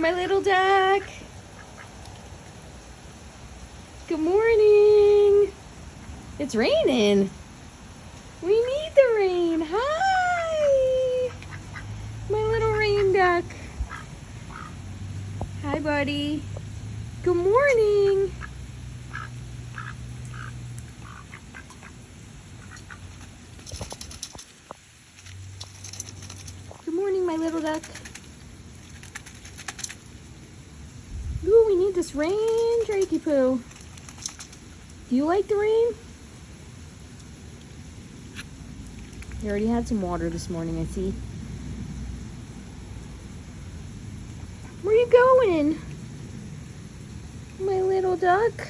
my little duck. Good morning. It's raining. We need the rain. Hi, my little rain duck. Hi, buddy. Good morning. Good morning, my little duck. Ooh, we need this rain, Drakey Poo. Do you like the rain? You already had some water this morning, I see. Where you going? My little duck?